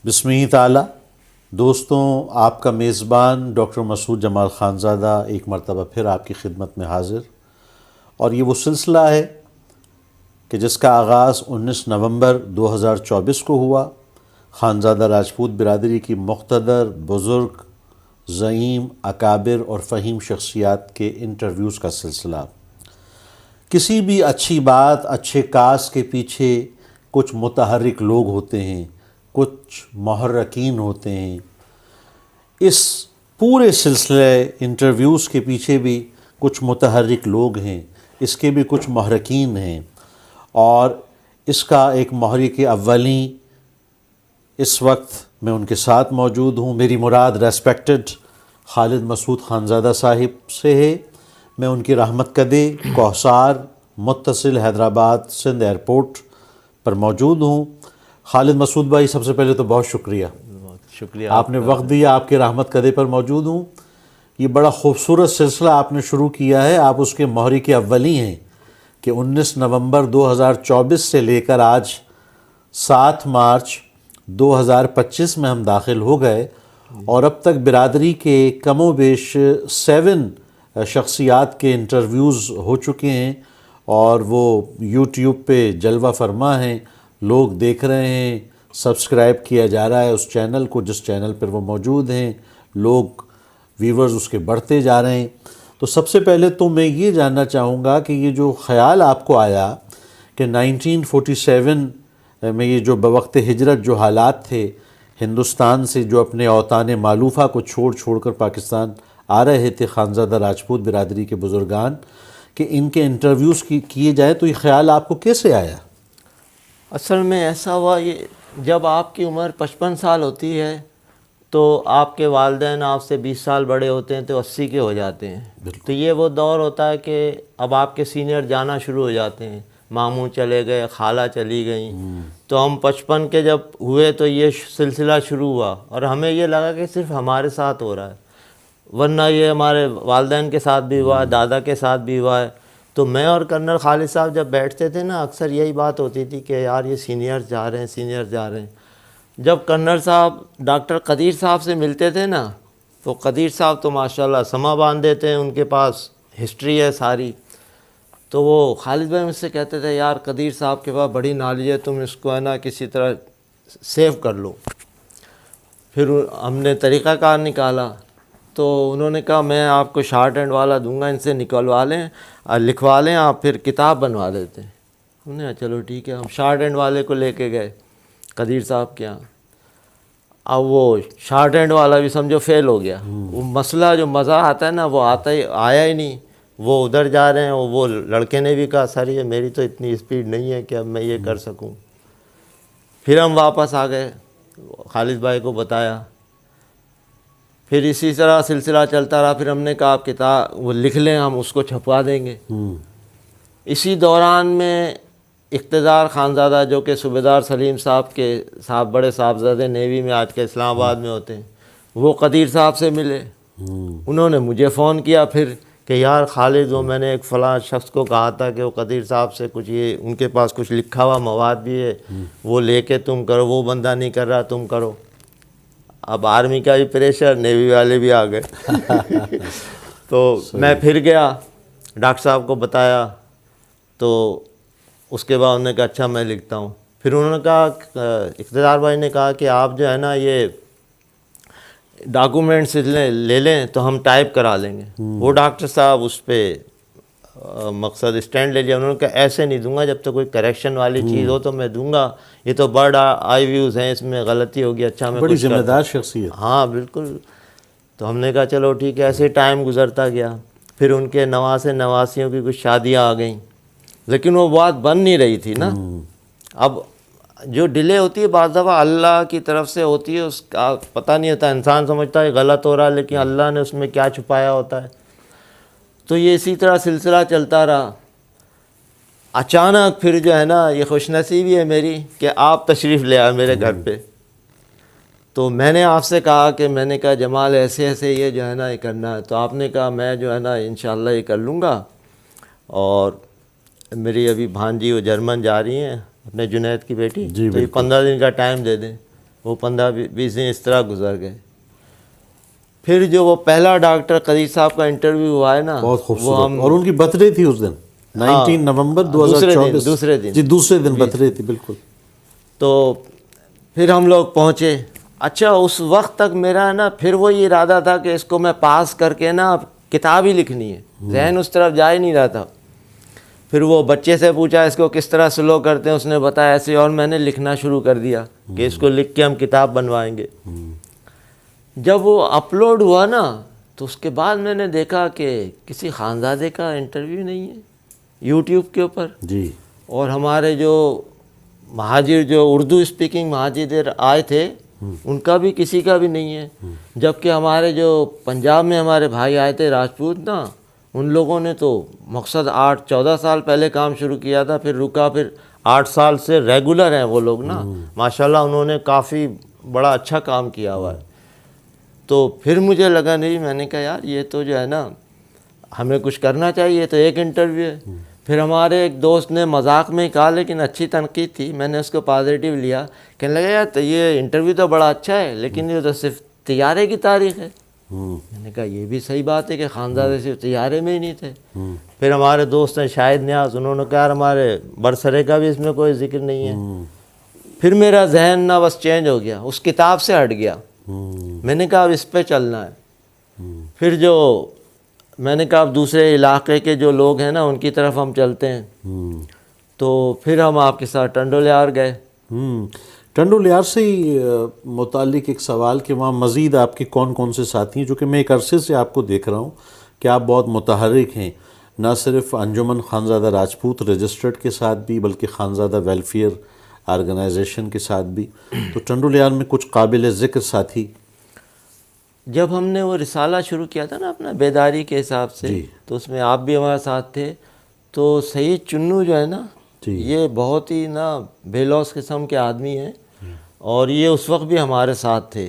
بسم تعالی دوستوں، آپ کا میزبان ڈاکٹر مسعود جمال خانزادہ ایک مرتبہ پھر آپ کی خدمت میں حاضر، اور یہ وہ سلسلہ ہے کہ جس کا آغاز 19 نومبر 2024 کو ہوا۔ خانزادہ راجپوت برادری کی مقتدر، بزرگ، زعیم، اکابر اور فہیم شخصیات کے انٹرویوز کا سلسلہ۔ کسی بھی اچھی بات، اچھے کاز کے پیچھے کچھ متحرک لوگ ہوتے ہیں، کچھ محرکین ہوتے ہیں۔ اس پورے سلسلے انٹرویوز کے پیچھے بھی کچھ متحرک لوگ ہیں، اس کے بھی کچھ محرکین ہیں، اور اس کا ایک محرک اولی اس وقت میں ان کے ساتھ موجود ہوں۔ میری مراد ریسپیکٹڈ خالد مسعود خانزادہ صاحب سے ہے۔ میں ان کی رحمت کدے کوثار متصل حیدرآباد سندھ ایئرپورٹ پر موجود ہوں۔ خالد مسعود بھائی، سب سے پہلے تو بہت شکریہ، آپ نے وقت دیا، آپ کے رحمت کدے پر موجود ہوں۔ یہ بڑا خوبصورت سلسلہ آپ نے شروع کیا ہے، آپ اس کے محرک اولی ہیں کہ 19 نومبر 2024 سے لے کر آج 7 مارچ 2025 میں ہم داخل ہو گئے، اور اب تک برادری کے کم و بیش 7 شخصیات کے انٹرویوز ہو چکے ہیں، اور وہ یوٹیوب پہ جلوہ فرما ہیں، لوگ دیکھ رہے ہیں، سبسکرائب کیا جا رہا ہے اس چینل کو جس چینل پر وہ موجود ہیں، لوگ ویورز اس کے بڑھتے جا رہے ہیں۔ تو سب سے پہلے تو میں یہ جاننا چاہوں گا کہ یہ جو خیال آپ کو آیا کہ 1947 میں یہ جو بوقت ہجرت جو حالات تھے، ہندوستان سے جو اپنے اوطان مالوفہ کو چھوڑ کر پاکستان آ رہے تھے خانزادہ راجپوت برادری کے بزرگان، کہ ان کے انٹرویوز کیے جائیں، تو یہ خیال آپ کو کیسے آیا؟ اصل میں ایسا ہوا، یہ جب آپ کی عمر 55 سال ہوتی ہے تو آپ کے والدین آپ سے 20 سال بڑے ہوتے ہیں تو 80 کے ہو جاتے ہیں۔ تو یہ وہ دور ہوتا ہے کہ اب آپ کے سینئر جانا شروع ہو جاتے ہیں، ماموں چلے گئے، خالہ چلی گئیں، تو ہم 55 کے جب ہوئے تو یہ سلسلہ شروع ہوا، اور ہمیں یہ لگا کہ صرف ہمارے ساتھ ہو رہا ہے، ورنہ یہ ہمارے والدین کے ساتھ بھی ہوا ہے، دادا کے ساتھ بھی ہوا ہے۔ تو میں اور کرنل خالد صاحب جب بیٹھتے تھے نا، اکثر یہی بات ہوتی تھی کہ یار یہ سینئر جا رہے ہیں، سینئر جا رہے ہیں۔ جب کرنل صاحب ڈاکٹر قدیر صاحب سے ملتے تھے نا، تو قدیر صاحب تو ماشاءاللہ سما باندھ دیتے ہیں، ان کے پاس ہسٹری ہے ساری۔ تو وہ خالد بھائی مجھ سے کہتے تھے یار قدیر صاحب کے پاس بڑی نالج ہے، تم اس کو ہے نا کسی طرح سیو کر لو۔ پھر ہم نے طریقہ کار نکالا، تو انہوں نے کہا میں آپ کو شارٹ اینڈ والا دوں گا، ان سے نکلوا لیں، لکھوا لیں آپ، پھر کتاب بنوا دیتے ہیں۔ ہم نے کہا چلو ٹھیک ہے، ہم شارٹ اینڈ والے کو لے کے گئے قدیر صاحب کے یہاں۔ اب وہ شارٹ اینڈ والا بھی سمجھو فیل ہو گیا، وہ مسئلہ جو مزہ آتا ہے نا وہ آیا ہی نہیں۔ وہ ادھر جا رہے ہیں، وہ لڑکے نے بھی کہا سر یہ میری تو اتنی اسپیڈ نہیں ہے کہ اب میں یہ کر سکوں۔ پھر ہم واپس آ گئے، خالد بھائی کو بتایا، پھر اسی طرح سلسلہ چلتا رہا۔ پھر ہم نے کہا آپ کتاب وہ لکھ لیں، ہم اس کو چھپوا دیں گے۔ اسی دوران میں اقتدار خانزادہ جو کہ صوبیدار سلیم صاحب کے بڑے صاحبزادے نیوی میں آج کے اسلام آباد میں ہوتے ہیں، وہ قدیر صاحب سے ملے۔ انہوں نے مجھے فون کیا پھر کہ یار خالد، وہ میں نے ایک فلاں شخص کو کہا تھا کہ وہ قدیر صاحب سے کچھ یہ ان کے پاس کچھ لکھا ہوا مواد بھی ہے، وہ لے کے تم کرو، وہ بندہ نہیں کر رہا تم کرو۔ اب آرمی کا بھی پریشر، نیوی والے بھی آ گئے۔ تو میں پھر گیا، ڈاکٹر صاحب کو بتایا، تو اس کے بعد انہوں نے کہا اچھا میں لکھتا ہوں۔ پھر انہوں نے کہا، اقتدار بھائی نے کہا کہ آپ جو ہے نا یہ ڈاکومنٹس لے لیں تو ہم ٹائپ کرا لیں گے۔ وہ ڈاکٹر صاحب اس پہ مقصد اسٹینڈ لے لیا، انہوں نے کہا ایسے نہیں دوں گا، جب تک کوئی کریکشن والی چیز ہو تو میں دوں گا، یہ تو برڈ آئی ویوز ہیں، اس میں غلطی ہوگی۔ اچھا میں بڑی ذمہ دار شخصیت۔ ہاں بالکل۔ تو ہم نے کہا چلو ٹھیک ہے، ایسے ٹائم گزرتا گیا۔ پھر ان کے نواسیوں کی کچھ شادیاں آ گئیں، لیکن وہ بات بن نہیں رہی تھی نا۔ اب جو ڈیلے ہوتی ہے بعض دفعہ اللہ کی طرف سے ہوتی ہے، اس کا پتہ نہیں ہوتا، انسان سمجھتا ہے غلط ہو رہا ہے لیکن اللہ نے اس میں کیا چھپایا ہوتا ہے۔ تو یہ اسی طرح سلسلہ چلتا رہا۔ اچانک پھر جو ہے نا یہ خوش نصیبی ہے میری کہ آپ تشریف لے آئے میرے گھر پہ۔ تو میں نے آپ سے کہا کہ میں نے کہا جمال ایسے ایسے یہ جو ہے نا یہ کرنا ہے، تو آپ نے کہا میں جو ہے نا انشاءاللہ یہ کر لوں گا۔ اور میری ابھی بھانجی وہ جرمن جا رہی ہیں، اپنے جنید کی بیٹی، تو یہ 15 دن کا ٹائم دے دیں۔ وہ 15-20 دن اس طرح گزر گئے. پھر جو وہ پہلا ڈاکٹر قدیر صاحب کا انٹرویو ہوا ہے نا, بہت خوبصورت, اور ان کی برتھ ڈے تھی اس دن 19 نومبر 2024. دوسرے دن جی دوسرے دن برتھ ڈے تھی بالکل. تو پھر ہم لوگ پہنچے. اچھا اس وقت تک میرا نا پھر وہی ارادہ تھا کہ اس کو میں پاس کر کے نا کتاب ہی لکھنی ہے, ذہن اس طرف جا ہی نہیں رہا تھا. پھر وہ بچے سے پوچھا اس کو کس طرح سلو کرتے ہیں, اس نے بتایا ایسے, اور میں نے لکھنا شروع کر دیا کہ اس کو لکھ کے ہم کتاب بنوائیں گے. جب وہ اپلوڈ ہوا نا تو اس کے بعد میں نے دیکھا کہ کسی خانزادے کا انٹرویو نہیں ہے یوٹیوب کے اوپر جی, اور ہمارے جو مہاجر جو اردو اسپیکنگ مہاجر آئے تھے ان کا بھی کسی کا بھی نہیں ہے. جبکہ ہمارے جو پنجاب میں ہمارے بھائی آئے تھے راجپوت نا, ان لوگوں نے تو مقصد 8-14 سال پہلے کام شروع کیا تھا, پھر رکا, پھر 8 سال سے ریگولر ہیں وہ لوگ نا ماشاءاللہ, انہوں نے کافی بڑا اچھا کام کیا ہوا ہے. تو پھر مجھے لگا نہیں, میں نے کہا یار یہ تو جو ہے نا ہمیں کچھ کرنا چاہیے, تو ایک انٹرویو ہے. پھر ہمارے ایک دوست نے مذاق میں کہا, لیکن اچھی تنقید تھی, میں نے اس کو پازیٹیو لیا, کہنے لگا یار تو یہ انٹرویو تو بڑا اچھا ہے لیکن یہ تو صرف طیارے کی تاریخ ہے. میں نے کہا یہ بھی صحیح بات ہے کہ خانزادے صرف طیارے میں ہی نہیں تھے. پھر ہمارے دوست ہیں شاہد نیاز, انہوں نے کہا ہمارے برسرے کا بھی اس میں کوئی ذکر نہیں ہے. پھر میرا ذہن نا بس چینج ہو گیا, اس کتاب سے ہٹ گیا. میں نے کہا اب اس پہ چلنا ہے. پھر جو میں نے کہا اب دوسرے علاقے کے جو لوگ ہیں نا ان کی طرف ہم چلتے ہیں. تو پھر ہم آپ کے ساتھ ٹنڈولیار گئے. ٹنڈولیار سے ہی متعلق ایک سوال کہ وہاں مزید آپ کے کون کون سے ساتھی ہیں, جو کہ میں ایک عرصے سے آپ کو دیکھ رہا ہوں کہ آپ بہت متحرک ہیں, نہ صرف انجمن خانزادہ راجپوت رجسٹرڈ کے ساتھ بھی بلکہ خانزادہ ویلفیئر آرگنائزیشن کے ساتھ بھی. تو ٹنڈولیار میں کچھ قابل ذکر ساتھی. جب ہم نے وہ رسالہ شروع کیا تھا نا اپنا بیداری کے حساب سے, تو اس میں آپ بھی ہمارے ساتھ تھے. تو سید چنو جو ہے نا یہ بہت ہی نا بے لوث قسم کے آدمی ہیں, اور یہ اس وقت بھی ہمارے ساتھ تھے,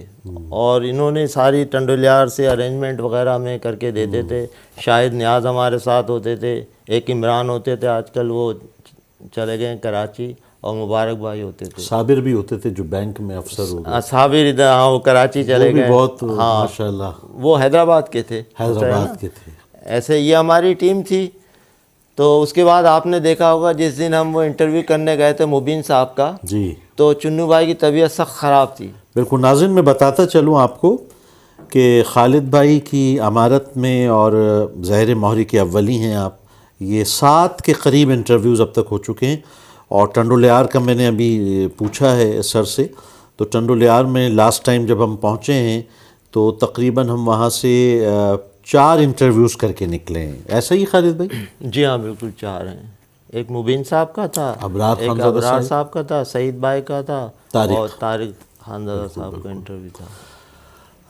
اور انہوں نے ساری ٹنڈولیار سے ارینجمنٹ وغیرہ میں کر کے دیتے تھے. شاہد نیاز ہمارے ساتھ ہوتے تھے, ایک عمران ہوتے تھے, آج کل وہ چلے گئے کراچی, اور مبارک بھائی ہوتے تھے. صابر بھی ہوتے تھے جو بینک میں افسر ہو گئے. صابر ادھر, ہاں وہ کراچی چلے گئے, بہت ماشاءاللہ وہ حیدرآباد کے تھے. حیدرآباد کے تھے. ایسے یہ ہماری ٹیم تھی. تو اس کے بعد آپ نے دیکھا ہوگا جس دن ہم وہ انٹرویو کرنے گئے تھے مبین صاحب کا, جی, تو چنو بھائی کی طبیعت سخت خراب تھی. بالکل. ناظرین میں بتاتا چلوں آپ کو کہ خالد بھائی کی امارت میں, اور ظاہر مہری کے اولی ہیں آپ, یہ 7 کے قریب انٹرویوز اب تک ہو چکے ہیں. اور ٹنڈولیار کا میں نے ابھی پوچھا ہے سر سے, تو ٹنڈولیار میں لاسٹ ٹائم جب ہم پہنچے ہیں تو تقریباً ہم وہاں سے 4 انٹرویوز کر کے نکلے ہیں. ایسا ہی خالد بھائی؟ جی ہاں بالکل 4 ہیں. ایک مبین صاحب کا تھا, ایک ابرار صاحب کا تھا, سعید بھائی کا تھا, اور طارق خانزادہ صاحب کا انٹرویو تھا.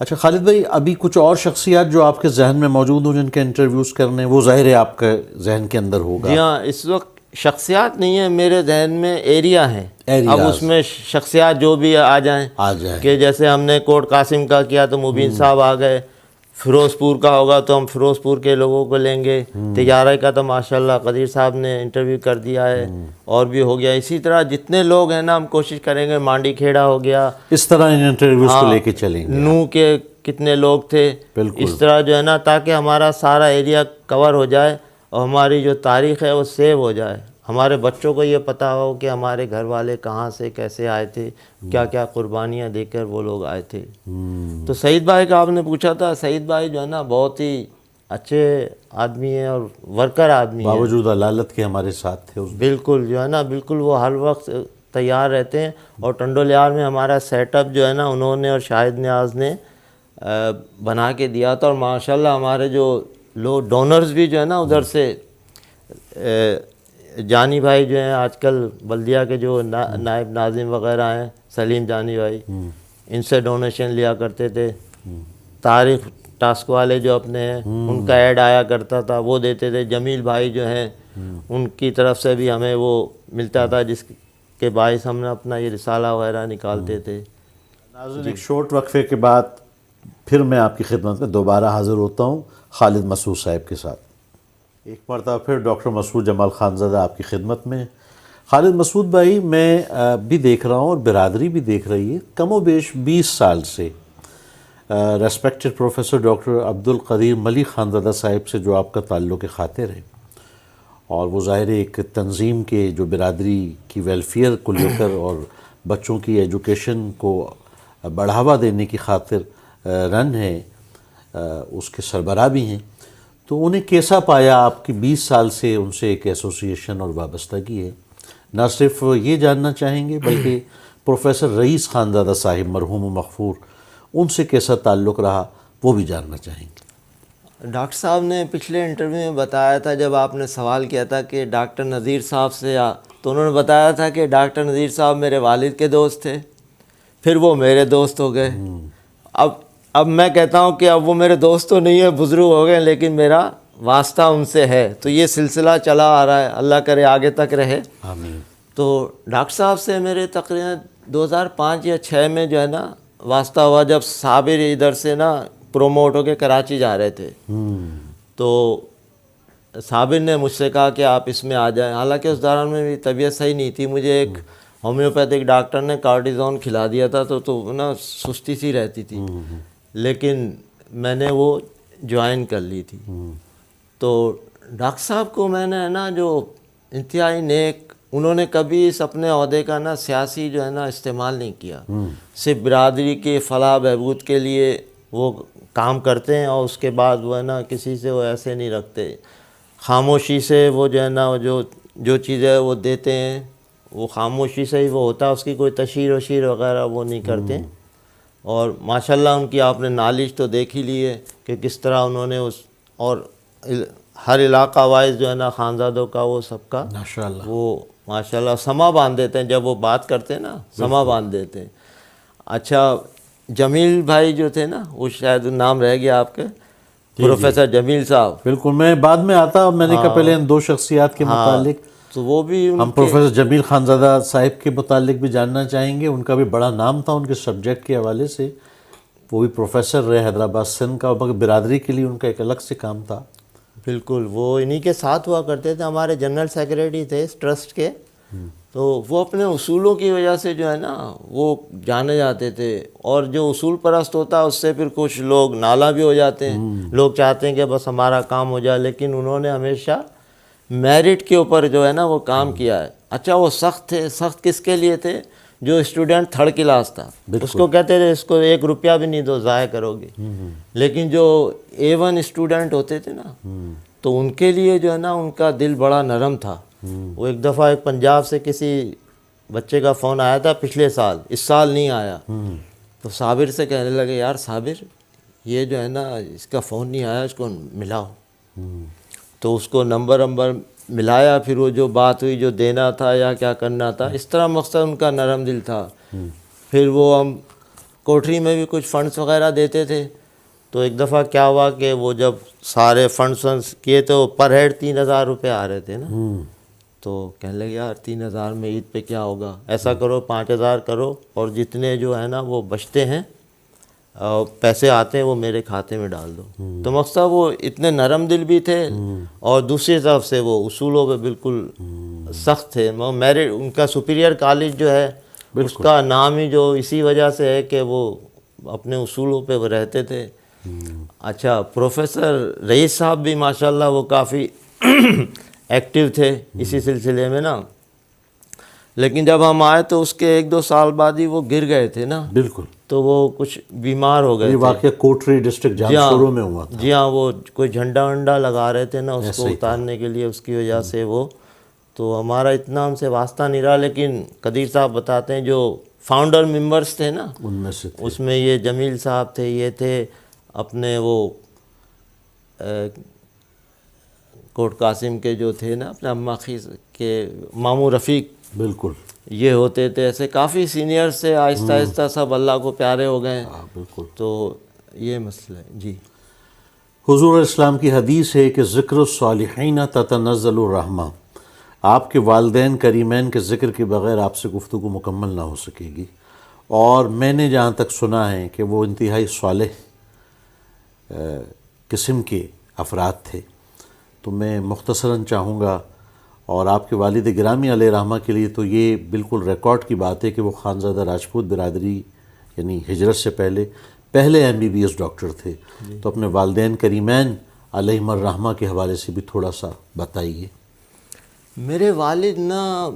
اچھا خالد بھائی, ابھی کچھ اور شخصیات جو آپ کے ذہن میں موجود ہوں جن کے انٹرویوز کرنے, وہ ظاہر ہے آپ کے ذہن کے اندر ہوگا. جی ہاں, اس وقت شخصیات نہیں ہیں میرے ذہن میں, ایریا ہیں. اب اس میں شخصیات جو بھی آ جائیں, کہ جیسے ہم نے کوٹ قاسم کا کیا تو مبین صاحب آ گئے, فیروز پور کا ہوگا تو ہم فیروز پور کے لوگوں کو لیں گے, تجارہ کا تو ماشاءاللہ قدیر صاحب نے انٹرویو کر دیا ہے, اور بھی ہو گیا. اسی طرح جتنے لوگ ہیں نا ہم کوشش کریں گے, مانڈی کھیڑا ہو گیا, اس طرح ان انٹرویوز کو لے کے چلیں گے. نو کے کتنے لوگ تھے, اس طرح جو ہے نا, تاکہ ہمارا سارا ایریا کور ہو جائے اور ہماری جو تاریخ ہے وہ سیو ہو جائے. ہمارے بچوں کو یہ پتہ ہو کہ ہمارے گھر والے کہاں سے کیسے آئے تھے, کیا کیا قربانیاں دے کر وہ لوگ آئے تھے. تو سعید بھائی کا آپ نے پوچھا تھا, سعید بھائی جو ہے نا بہت ہی اچھے آدمی ہیں اور ورکر آدمی ہیں, باوجود علالت کے ہمارے ساتھ تھے. بالکل جو ہے نا, بالکل وہ ہر وقت تیار رہتے ہیں. اور ٹنڈولیار میں ہمارا سیٹ اپ جو ہے نا انہوں نے اور شاہد نیاز نے بنا کے دیا تھا, اور ماشاءاللہ ہمارے جو لوگ ڈونرز بھی جو ہے نا ادھر سے, جانی بھائی جو ہیں آج کل بلدیہ کے جو نائب ناظم وغیرہ ہیں, سلیم جانی بھائی, ان سے ڈونیشن لیا کرتے تھے. طارق ٹاسک والے جو اپنے ہیں ان کا ایڈ آیا کرتا تھا, وہ دیتے تھے. جمیل بھائی جو ہیں ان کی طرف سے بھی ہمیں وہ ملتا تھا, جس کے باعث ہم نے اپنا یہ رسالہ وغیرہ نکالتے تھے. ناظرین ایک شورٹ وقفے کے بعد پھر میں آپ کی خدمت میں دوبارہ حاضر ہوتا ہوں خالد مسعود صاحب کے ساتھ. ایک مرتبہ پھر ڈاکٹر مسعود جمال خانزادہ آپ کی خدمت میں. خالد مسعود بھائی، میں بھی دیکھ رہا ہوں اور برادری بھی دیکھ رہی ہے، کم و بیش 20 سال سے ریسپیکٹڈ پروفیسر ڈاکٹر عبدالقدیر ملک خانزادہ صاحب سے جو آپ کا تعلق خاطر ہے، اور وہ ظاہر ایک تنظیم کے جو برادری کی ویلفیئر کو لے کر اور بچوں کی ایجوکیشن کو بڑھاوا دینے کی خاطر رن ہے، اس کے سربراہ بھی ہیں، تو انہیں کیسا پایا آپ کی 20 سال سے ان سے ایک ایسوسیشن اور وابستگی ہے؟ نہ صرف یہ جاننا چاہیں گے بلکہ پروفیسر رئیس خانزادہ صاحب مرحوم و مغفور، ان سے کیسا تعلق رہا وہ بھی جاننا چاہیں گے۔ ڈاکٹر صاحب نے پچھلے انٹرویو میں بتایا تھا، جب آپ نے سوال کیا تھا کہ ڈاکٹر نذیر صاحب سے تو انہوں نے بتایا تھا کہ ڈاکٹر نذیر صاحب میرے والد کے دوست تھے، پھر وہ میرے دوست ہو گئے۔ اب میں کہتا ہوں کہ اب وہ میرے دوست تو نہیں ہے، بزرگ ہو گئے، لیکن میرا واسطہ ان سے ہے، تو یہ سلسلہ چلا آ رہا ہے، اللہ کرے آگے تک رہے۔ آمین۔ تو ڈاکٹر صاحب سے میرے تقریباً 2005 یا 6 میں جو ہے نا واسطہ ہوا، جب صابر ادھر سے نا پروموٹ ہو کے کراچی جا رہے تھے، تو صابر نے مجھ سے کہا کہ آپ اس میں آ جائیں، حالانکہ اس دوران میں میری طبیعت صحیح نہیں تھی، مجھے ایک ہومیوپیتھک ڈاکٹر نے کارٹیزون کھلا دیا تھا، تو نا سستی سی رہتی تھی، لیکن میں نے وہ جوائن کر لی تھی۔ تو ڈاکٹر صاحب کو میں نے نا جو انتہائی نیک، انہوں نے کبھی اس اپنے عہدے کا نا سیاسی جو ہے نا استعمال نہیں کیا، صرف برادری کے فلاح بہبود کے لیے وہ کام کرتے ہیں، اور اس کے بعد وہ ہے نا کسی سے وہ ایسے نہیں رکھتے، خاموشی سے وہ جو ہے نا جو چیزیں وہ دیتے ہیں وہ خاموشی سے ہی وہ ہوتا ہے، اس کی کوئی تشہیر وشیر وغیرہ وہ نہیں کرتے۔ اور ماشاءاللہ ان کی آپ نے نالج تو دیکھ ہی لی ہے کہ کس طرح انہوں نے اور ہر علاقہ وائز جو ہے نا خانزادوں کا وہ سب کا ماشاءاللہ وہ ماشاءاللہ سما باندھ دیتے ہیں، جب وہ بات کرتے ہیں نا سما باندھ دیتے ہیں۔ اچھا، جمیل بھائی جو تھے نا، وہ شاید نام رہ گیا آپ کے، پروفیسر جمیل صاحب۔ بالکل، میں بعد میں آتا، میں نے کہا پہلے ان دو شخصیات کے متعلق تو وہ بھی ہم پروفیسر جمیل خانزادہ صاحب کے متعلق بھی جاننا چاہیں گے۔ ان کا بھی بڑا نام تھا ان کے سبجیکٹ کے حوالے سے، وہ بھی پروفیسر رہے حیدرآباد سندھ کا، مگر برادری کے لیے ان کا ایک الگ سے کام تھا۔ بالکل، وہ انہی کے ساتھ ہوا کرتے تھے، ہمارے جنرل سیکریٹری تھے اس ٹرسٹ کے، تو وہ اپنے اصولوں کی وجہ سے جو ہے نا وہ جانے جاتے تھے، اور جو اصول پرست ہوتا ہے اس سے پھر کچھ لوگ نالاں بھی ہو جاتے ہیں، لوگ چاہتے ہیں کہ بس ہمارا کام ہو جائے، لیکن انہوں نے ہمیشہ میرٹ کے اوپر جو ہے نا وہ کام کیا ہے۔ اچھا، وہ سخت تھے، سخت کس کے لیے تھے؟ جو اسٹوڈنٹ تھرڈ کلاس تھا، اس کو کہتے تھے اس کو 1 روپیہ بھی نہیں دو، ضائع کرو گے، لیکن جو A1 اسٹوڈنٹ ہوتے تھے نا، تو ان کے لیے جو ہے نا ان کا دل بڑا نرم تھا۔ وہ ایک دفعہ ایک پنجاب سے کسی بچے کا فون آیا تھا پچھلے سال، اس سال نہیں آیا، تو صابر سے کہنے لگے یار صابر، یہ جو ہے نا اس کا فون نہیں آیا، اس کو ملاؤ۔ تو اس کو نمبر ملایا، پھر وہ جو بات ہوئی، جو دینا تھا یا کیا کرنا تھا، اس طرح مقصد ان کا نرم دل تھا۔ پھر وہ ہم کوٹری میں بھی کچھ فنڈس وغیرہ دیتے تھے، تو ایک دفعہ کیا ہوا کہ وہ جب سارے فنڈس کیے تو پر ہیڈ 3000 روپے آ رہے تھے نا، تو کہنے لگے یار 3000 میں عید پہ کیا ہوگا، ایسا کرو 5000 کرو، اور جتنے جو ہے نا وہ بچتے ہیں پیسے آتے ہیں وہ میرے کھاتے میں ڈال دو۔ تو مقصد وہ اتنے نرم دل بھی تھے، اور دوسری طرف سے وہ اصولوں پہ بالکل سخت تھے۔ میرٹ ان کا سپیریئر کالج جو ہے اس کا نام ہی جو اسی وجہ سے ہے کہ وہ اپنے اصولوں پہ وہ رہتے تھے۔ اچھا، پروفیسر رئیس صاحب بھی ماشاءاللہ وہ کافی ایکٹیو تھے اسی سلسلے میں نا، لیکن جب ہم آئے تو اس کے 1-2 سال بعد ہی وہ گر گئے تھے نا، بالکل، تو وہ کچھ بیمار ہو گئے یہ تھے۔ واقعہ کوٹری ڈسٹرکٹ جامشورو میں ہوا تھا۔ جی ہاں، وہ کوئی جھنڈا ونڈا لگا رہے تھے نا اس کو اتارنے کے لیے، اس کی وجہ سے وہ، تو ہمارا اتنا ہم سے واسطہ نہیں رہا، لیکن قدیر صاحب بتاتے ہیں جو فاؤنڈر ممبرس تھے نا ان میں سے تھے۔ اس میں یہ جمیل صاحب تھے، یہ تھے اپنے وہ کوٹ قاسم کے جو تھے نا اپنے اماں خیز کے ماموں رفیق، بالکل، یہ ہوتے تھے، ایسے کافی سینئر سے آہستہ آہستہ سب اللہ کو پیارے ہو گئے، بالکل۔ تو یہ مسئلہ ہے جی۔ حضور اسلام کی حدیث ہے کہ ذکر الصالحین تتنزل الرحمہ، آپ کے والدین کریمین کے ذکر کے بغیر آپ سے گفتگو مکمل نہ ہو سکے گی، اور میں نے جہاں تک سنا ہے کہ وہ انتہائی صالح قسم کے افراد تھے، تو میں مختصراً چاہوں گا اور آپ کے والد گرامی علیہ رحمہ کے لیے تو یہ بالکل ریکارڈ کی بات ہے کہ وہ خانزادہ راجپوت برادری یعنی ہجرت سے پہلے MBBS ڈاکٹر تھے. تو اپنے والدین کریمین علیہم الرحمہ کے حوالے سے بھی تھوڑا سا بتائیے. میرے والد نا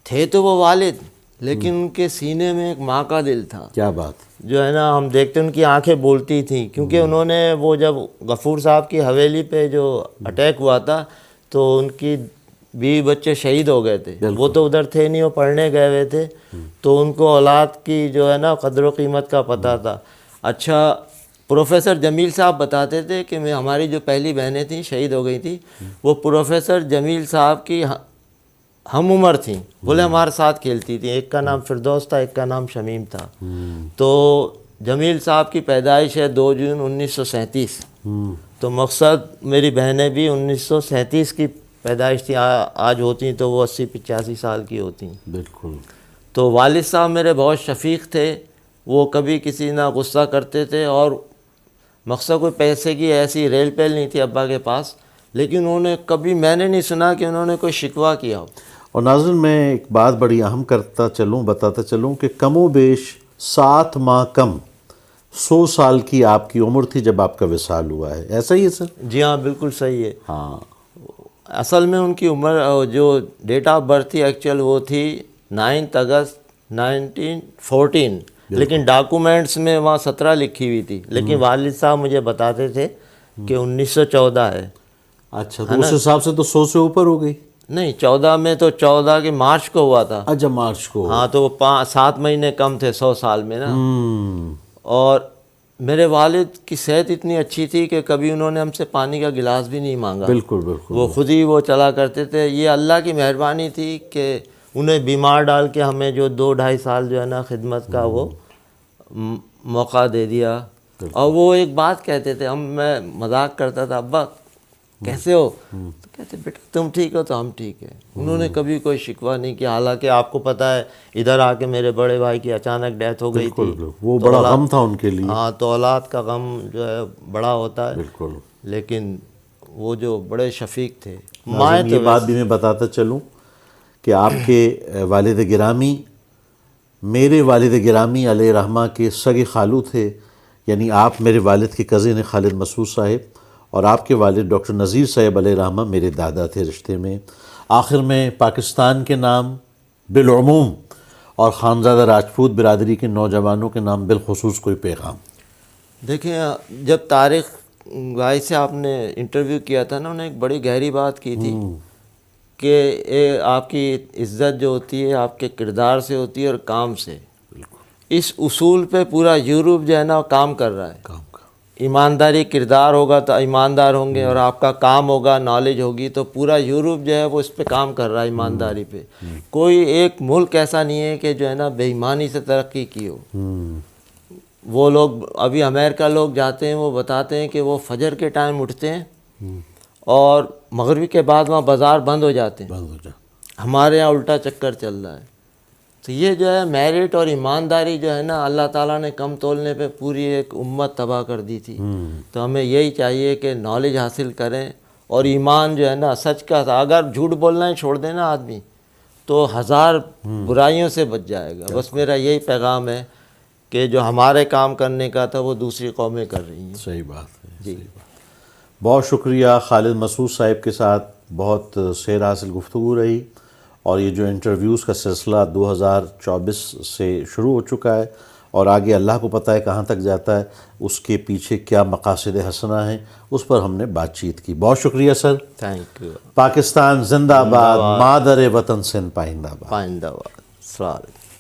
تھے تو وہ والد، لیکن ان کے سینے میں ایک ماں کا دل تھا. کیا بات. جو ہے نا ہم دیکھتے ان کی آنکھیں بولتی تھیں، کیونکہ انہوں نے وہ جب غفور صاحب کی حویلی پہ جو اٹیک ہوا تھا تو ان کی 20 بچے شہید ہو گئے تھے. وہ تو ادھر تھے نہیں، وہ پڑھنے گئے ہوئے تھے، تو ان کو اولاد کی جو ہے نا قدر و قیمت کا پتہ تھا. اچھا پروفیسر جمیل صاحب بتاتے تھے کہ ہماری جو پہلی بہنیں تھیں شہید ہو گئی تھیں، وہ پروفیسر جمیل صاحب کی ہم عمر تھیں، بولے ہمارے ساتھ کھیلتی تھیں. ایک کا نام فردوس تھا، ایک کا نام شمیم تھا. تو جمیل صاحب کی پیدائش ہے 2 جون 1937. تو مقصد میری بہنیں بھی 1937 کی پیدائش تھی. آج ہوتی تو وہ 80-85 سال کی ہوتی. بالکل. تو والد صاحب میرے بہت شفیق تھے، وہ کبھی کسی نہ غصہ کرتے تھے، اور مقصد کوئی پیسے کی ایسی ریل پیل نہیں تھی ابا کے پاس، لیکن انہوں نے کبھی میں نے نہیں سنا کہ انہوں نے کوئی شکوہ کیا ہو. اور ناظرین میں ایک بات بڑی اہم بتاتا چلوں کہ کم و بیش 7 ماہ کم 100 سال کی آپ کی عمر تھی جب آپ کا وصال ہوا ہے. ایسا ہی ہے سر؟ جی ہاں بالکل صحیح ہے. ہاں. اصل میں ان کی عمر جو ڈیٹ آف برتھ تھی ایکچوئل وہ تھی 9 اگست 1914، لیکن ڈاکومنٹس میں وہاں 17 لکھی ہوئی تھی، لیکن والد صاحب مجھے بتاتے تھے کہ 1914 ہے. اچھا تو اس حساب سے تو 100 سے اوپر ہو گئی. نہیں 14 میں تو 14 کے مارچ کو ہوا تھا. اچھا مارچ کو. ہاں تو 7 مہینے کم تھے 100 سال میں نا. اور میرے والد کی صحت اتنی اچھی تھی کہ کبھی انہوں نے ہم سے پانی کا گلاس بھی نہیں مانگا. بالکل بالکل. وہ خود ہی وہ چلا کرتے تھے. یہ اللہ کی مہربانی تھی کہ انہیں بیمار ڈال کے ہمیں جو 2-2.5 سال جو ہے نا خدمت کا وہ موقع دے دیا. اور وہ ایک بات کہتے تھے، میں مذاق کرتا تھا، ابا کیسے ہو؟ تو کہتے بیٹا تم ٹھیک ہو تو ہم ٹھیک ہیں. انہوں نے کبھی کوئی شکوہ نہیں کیا. حالانکہ آپ کو پتہ ہے ادھر آ کے میرے بڑے بھائی کی اچانک ڈیتھ ہو گئی تھی. وہ بڑا غم تھا ان کے لیے. ہاں تو اولاد کا غم جو ہے بڑا ہوتا ہے. بالکل. لیکن وہ جو بڑے شفیق تھے. یہ بات بھی میں بتاتا چلوں کہ آپ کے والد گرامی میرے والد گرامی علیہ رحمہ کے سگے خالو تھے. یعنی آپ میرے والد کے کزن ہیں خالد مسعود صاحب، اور آپ کے والد ڈاکٹر نذیر صاحب علیہ رحمہ میرے دادا تھے رشتے میں. آخر میں پاکستان کے نام بالعموم اور خانزادہ راجپوت برادری کے نوجوانوں کے نام بالخصوص کوئی پیغام. دیکھیں جب طارق بھائی سے آپ نے انٹرویو کیا تھا نا، انہوں نے ایک بڑی گہری بات کی تھی کہ آپ کی عزت جو ہوتی ہے آپ کے کردار سے ہوتی ہے اور کام سے. اس اصول پہ پورا یورپ جو ہے نا کام کر رہا ہے. ایمانداری کردار ہوگا تو ایماندار ہوں گے، اور آپ کا کام ہوگا نالج ہوگی تو پورا یورپ جو ہے وہ اس پہ کام کر رہا ہے ایمانداری پہ. کوئی ایک ملک ایسا نہیں ہے کہ جو ہے نا بے ایمانی سے ترقی کی ہو. وہ لوگ ابھی امریکہ لوگ جاتے ہیں، وہ بتاتے ہیں کہ وہ فجر کے ٹائم اٹھتے ہیں اور مغربی کے بعد وہاں بازار بند ہو جاتے ہیں. ہمارے یہاں الٹا چکر چل رہا ہے. تو یہ جو ہے میرٹ اور ایمانداری جو ہے نا اللہ تعالیٰ نے کم تولنے پہ پوری ایک امت تباہ کر دی تھی. تو ہمیں یہی چاہیے کہ نالج حاصل کریں اور ایمان جو ہے نا سچ کا تھا. اگر جھوٹ بولنا ہی چھوڑ دینا آدمی تو 1000 برائیوں سے بچ جائے گا. بس میرا یہی پیغام ہے کہ جو ہمارے کام کرنے کا تھا وہ دوسری قومیں کر رہی ہیں. صحیح بات ہے. جی بہت شکریہ. خالد مسعود صاحب کے ساتھ بہت سیر حاصل گفتگو رہی، اور یہ جو انٹرویوز کا سلسلہ 2024 سے شروع ہو چکا ہے اور آگے اللہ کو پتہ ہے کہاں تک جاتا ہے، اس کے پیچھے کیا مقاصد حسنہ ہیں، اس پر ہم نے بات چیت کی. بہت شکریہ سر. Thank you. پاکستان زندہ باد، مادر وطن سندھ پائندہ باد. پائندہ باد. السلام علیکم.